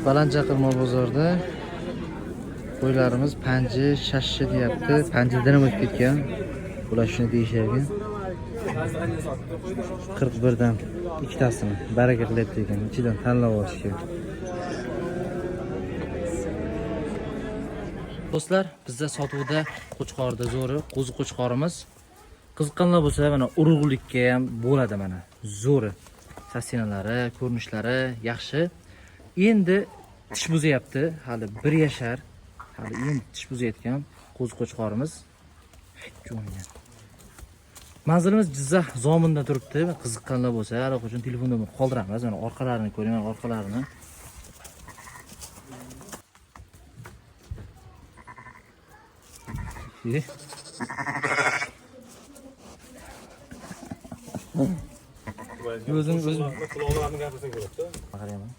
Balandchaqirma bozorda qo'ylarimiz panji, shashshi deyapti. Panjidan ham o'tib ketgan. Ular shuni deyisharkan. 41 dan ikkitasini baraka qilyapti ekan. Ichidan tanlab olish kerak. Do'stlar, bizda sotuvda qo'chqorda zo'ri, qo'zi qo'chqorimiz. Qiziqqanlar bo'lsa, mana urug'likka ham bo'ladi mana. Zo'ri. Sasinalari, ko'rinishlari yaxshi. Endi tish buzyapti, hali 1 yashar. Hali endi tish buzayotgan qo'zi qo'chqorimiz. Jo'ngan. Manzilimiz Jizzax Zominda turibdi. Qiziqqanlar bo'lsa, allaqachon telefonda qoldiramiz. Mana orqalarini ko'ring, mana orqalarini. O'zim quloqlarini gapirsang bo'ladida. Qarayman.